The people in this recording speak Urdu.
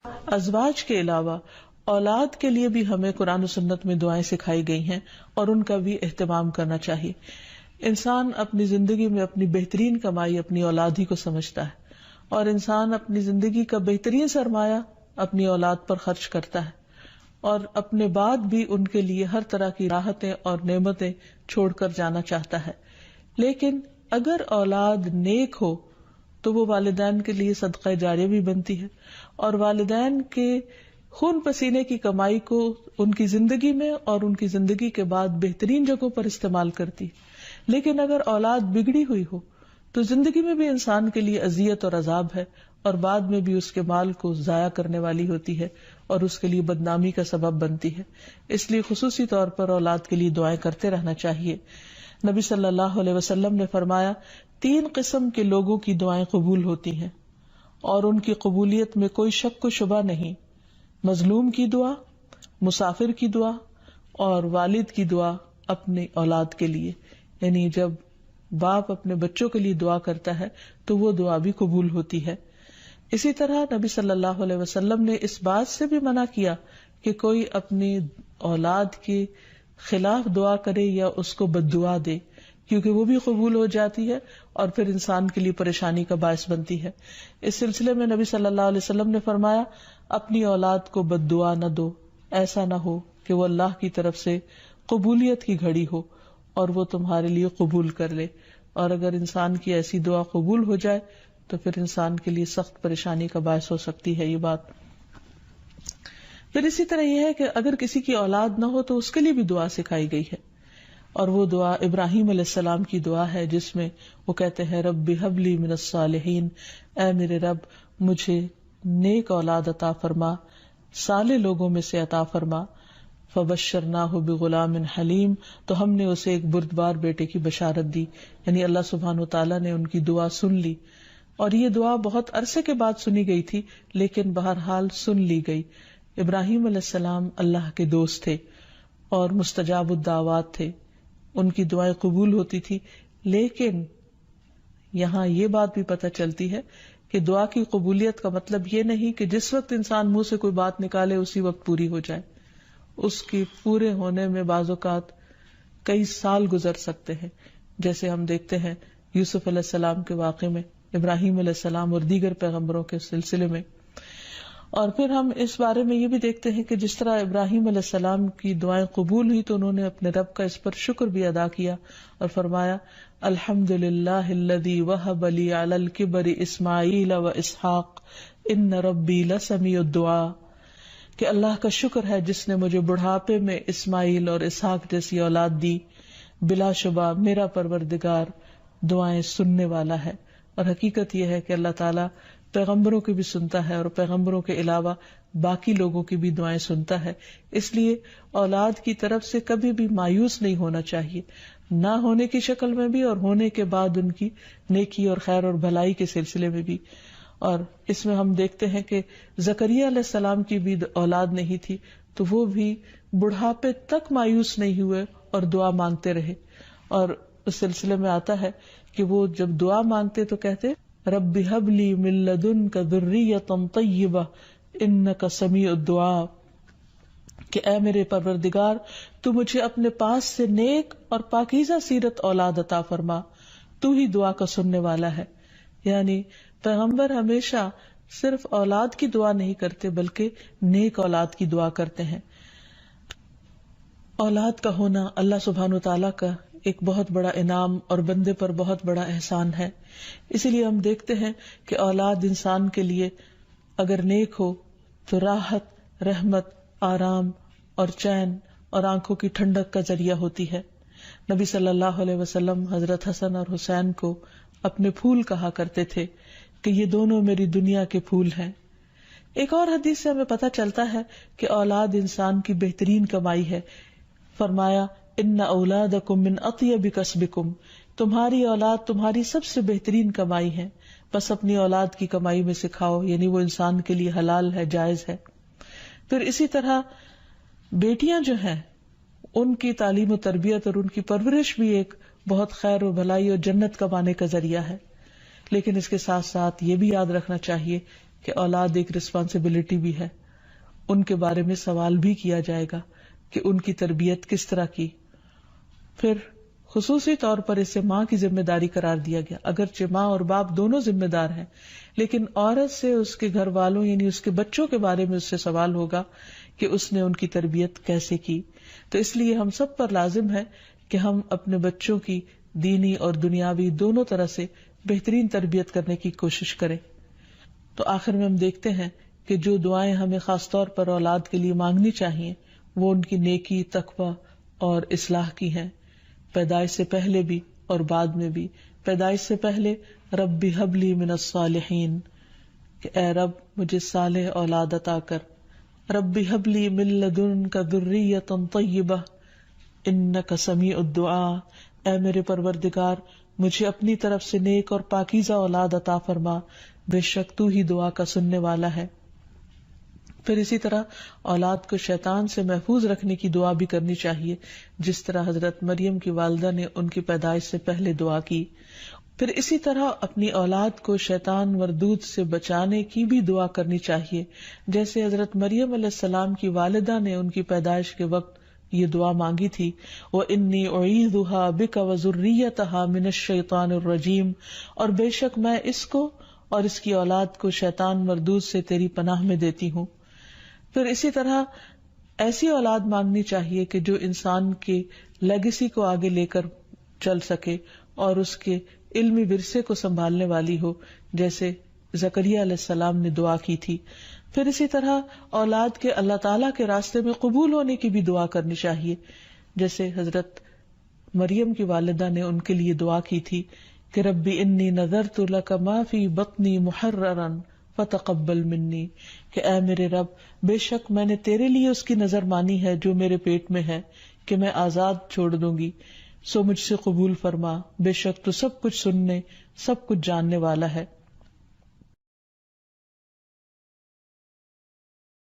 ازواج کے علاوہ اولاد کے لیے بھی ہمیں قرآن و سنت میں دعائیں سکھائی گئی ہیں اور ان کا بھی اہتمام کرنا چاہیے. انسان اپنی زندگی میں اپنی بہترین کمائی اپنی اولاد ہی کو سمجھتا ہے، اور انسان اپنی زندگی کا بہترین سرمایہ اپنی اولاد پر خرچ کرتا ہے، اور اپنے بعد بھی ان کے لیے ہر طرح کی راحتیں اور نعمتیں چھوڑ کر جانا چاہتا ہے. لیکن اگر اولاد نیک ہو تو وہ والدین کے لیے صدقہ جاریہ بھی بنتی ہے، اور والدین کے خون پسینے کی کمائی کو ان کی زندگی میں اور ان کی زندگی کے بعد بہترین جگہوں پر استعمال کرتی. لیکن اگر اولاد بگڑی ہوئی ہو تو زندگی میں بھی انسان کے لیے اذیت اور عذاب ہے، اور بعد میں بھی اس کے مال کو ضائع کرنے والی ہوتی ہے اور اس کے لیے بدنامی کا سبب بنتی ہے. اس لیے خصوصی طور پر اولاد کے لیے دعائیں کرتے رہنا چاہیے. نبی صلی اللہ علیہ وسلم نے فرمایا 3 قسم کے لوگوں کی دعائیں قبول ہوتی ہیں اور ان کی قبولیت میں کوئی شک و شبہ نہیں: مظلوم کی دعا، مسافر کی دعا، اور والد کی دعا اپنی اولاد کے لیے. یعنی جب باپ اپنے بچوں کے لیے دعا کرتا ہے تو وہ دعا بھی قبول ہوتی ہے. اسی طرح نبی صلی اللہ علیہ وسلم نے اس بات سے بھی منع کیا کہ کوئی اپنی اولاد کے خلاف دعا کرے یا اس کو بد دعا دے، کیونکہ وہ بھی قبول ہو جاتی ہے اور پھر انسان کے لیے پریشانی کا باعث بنتی ہے. اس سلسلے میں نبی صلی اللہ علیہ وسلم نے فرمایا اپنی اولاد کو بد دعا نہ دو، ایسا نہ ہو کہ وہ اللہ کی طرف سے قبولیت کی گھڑی ہو اور وہ تمہارے لیے قبول کر لے. اور اگر انسان کی ایسی دعا قبول ہو جائے تو پھر انسان کے لیے سخت پریشانی کا باعث ہو سکتی ہے یہ بات. پھر اسی طرح یہ ہے کہ اگر کسی کی اولاد نہ ہو تو اس کے لیے بھی دعا سکھائی گئی ہے، اور وہ دعا ابراہیم علیہ السلام کی دعا ہے جس میں وہ کہتے ہیں رب ہب لی من الصالحین، اے میرے رب مجھے نیک اولاد عطا فرما، صالح لوگوں میں سے عطا فرما. فبشرناہ بغلام حلیم، تو ہم نے اسے ایک بردبار بیٹے کی بشارت دی. یعنی اللہ سبحانہ وتعالیٰ نے ان کی دعا سن لی، اور یہ دعا بہت عرصے کے بعد سنی گئی تھی لیکن بہرحال سن لی گئی. ابراہیم علیہ السلام اللہ کے دوست تھے اور مستجاب الدعوات تھے، ان کی دعائیں قبول ہوتی تھی. لیکن یہاں یہ بات بھی پتہ چلتی ہے کہ دعا کی قبولیت کا مطلب یہ نہیں کہ جس وقت انسان منہ سے کوئی بات نکالے اسی وقت پوری ہو جائے. اس کی پورے ہونے میں بعض اوقات کئی سال گزر سکتے ہیں، جیسے ہم دیکھتے ہیں یوسف علیہ السلام کے واقعے میں، ابراہیم علیہ السلام اور دیگر پیغمبروں کے سلسلے میں. اور پھر ہم اس بارے میں یہ بھی دیکھتے ہیں کہ جس طرح ابراہیم علیہ السلام کی دعائیں قبول ہوئی تو انہوں نے اپنے رب کا اس پر شکر بھی ادا کیا اور فرمایا الحمدللہ الذی وہب لی علی الکبر اسماعیل و اسحاق ان ربی لسمیع الدعاء، کہ اللہ کا شکر ہے جس نے مجھے بڑھاپے میں اسماعیل اور اسحاق جیسی اولاد دی، بلا شبہ میرا پروردگار دعائیں سننے والا ہے. اور حقیقت یہ ہے کہ اللہ تعالیٰ پیغمبروں کی بھی سنتا ہے اور پیغمبروں کے علاوہ باقی لوگوں کی بھی دعائیں سنتا ہے. اس لیے اولاد کی طرف سے کبھی بھی مایوس نہیں ہونا چاہیے، نہ ہونے کی شکل میں بھی اور ہونے کے بعد ان کی نیکی اور خیر اور بھلائی کے سلسلے میں بھی. اور اس میں ہم دیکھتے ہیں کہ زکریا علیہ السلام کی بھی اولاد نہیں تھی تو وہ بھی بڑھاپے تک مایوس نہیں ہوئے اور دعا مانگتے رہے. اور اس سلسلے میں آتا ہے کہ وہ جب دعا مانگتے تو کہتے رب ہب لی من لدنک ذریۃ طیبہ انک سمیع الدعاء، کہ اے میرے پروردگار تو مجھے اپنے پاس سے نیک اور پاکیزہ سیرت اولاد عطا فرما، تو ہی دعا کا سننے والا ہے. یعنی پیغمبر ہمیشہ صرف اولاد کی دعا نہیں کرتے بلکہ نیک اولاد کی دعا کرتے ہیں. اولاد کا ہونا اللہ سبحانہ وتعالیٰ کا ایک بہت بڑا انعام اور بندے پر بہت بڑا احسان ہے. اسی لیے ہم دیکھتے ہیں کہ اولاد انسان کے لیے اگر نیک ہو تو راحت، رحمت، آرام اور چین اور آنکھوں کی ٹھنڈک کا ذریعہ ہوتی ہے. نبی صلی اللہ علیہ وسلم حضرت حسن اور حسین کو اپنے پھول کہا کرتے تھے کہ یہ دونوں میری دنیا کے پھول ہیں. ایک اور حدیث سے ہمیں پتہ چلتا ہے کہ اولاد انسان کی بہترین کمائی ہے. فرمایا ان اولادکم من اطیب کسبکم، تمہاری اولاد تمہاری سب سے بہترین کمائی ہے، بس اپنی اولاد کی کمائی میں سے کھاؤ، یعنی وہ انسان کے لیے حلال ہے، جائز ہے. پھر اسی طرح بیٹیاں جو ہیں ان کی تعلیم و تربیت اور ان کی پرورش بھی ایک بہت خیر و بھلائی اور جنت کمانے کا ذریعہ ہے. لیکن اس کے ساتھ ساتھ یہ بھی یاد رکھنا چاہیے کہ اولاد ایک رسپانسبلٹی بھی ہے، ان کے بارے میں سوال بھی کیا جائے گا کہ ان کی تربیت کس طرح کی. پھر خصوصی طور پر اسے ماں کی ذمہ داری قرار دیا گیا، اگرچہ ماں اور باپ دونوں ذمہ دار ہیں، لیکن عورت سے اس کے گھر والوں یعنی اس کے بچوں کے بارے میں اس سے سوال ہوگا کہ اس نے ان کی تربیت کیسے کی. تو اس لیے ہم سب پر لازم ہے کہ ہم اپنے بچوں کی دینی اور دنیاوی دونوں طرح سے بہترین تربیت کرنے کی کوشش کریں. تو آخر میں ہم دیکھتے ہیں کہ جو دعائیں ہمیں خاص طور پر اولاد کے لیے مانگنی چاہیے وہ ان کی نیکی، تقوی اور اصلاح کی ہیں، پیدائش سے پہلے بھی اور بعد میں بھی. پیدائش سے پہلے رب ہب لی من الصالحین، کہ اے رب مجھے صالح اولاد عطا کر. رب ہب لی من لدنک ذریۃ طیبہ انک سمیع الدعاء، اے میرے پروردگار مجھے اپنی طرف سے نیک اور پاکیزہ اولاد عطا فرما، بے شک تو ہی دعا کا سننے والا ہے. پھر اسی طرح اولاد کو شیطان سے محفوظ رکھنے کی دعا بھی کرنی چاہیے، جس طرح حضرت مریم کی والدہ نے ان کی پیدائش سے پہلے دعا کی. پھر اسی طرح اپنی اولاد کو شیطان مردود سے بچانے کی بھی دعا کرنی چاہیے، جیسے حضرت مریم علیہ السلام کی والدہ نے ان کی پیدائش کے وقت یہ دعا مانگی تھی، وَإِنِّي أُعِيذُهَا بِكَ وَذُرِّيَّتَهَا مِنَ الشَّيْطَانِ الرَّجِيمِ، اور بے شک میں اس کو اور اس کی اولاد کو شیطان مردود سے تیری پناہ میں دیتی ہوں. پھر اسی طرح ایسی اولاد مانگنی چاہیے کہ جو انسان کے لیگیسی کو آگے لے کر چل سکے اور اس کے علمی ورثے کو سنبھالنے والی ہو، جیسے زکریا علیہ السلام نے دعا کی تھی. پھر اسی طرح اولاد کے اللہ تعالیٰ کے راستے میں قبول ہونے کی بھی دعا کرنی چاہیے، جیسے حضرت مریم کی والدہ نے ان کے لیے دعا کی تھی کہ ربی انی نذرت لک ما فی بطنی محررا فتقبل منی، کہ اے میرے رب بے شک میں نے تیرے لیے اس کی نظر مانی ہے جو میرے پیٹ میں ہے کہ میں آزاد چھوڑ دوں گی، سو مجھ سے قبول فرما، بے شک تو سب کچھ سننے سب کچھ جاننے والا ہے.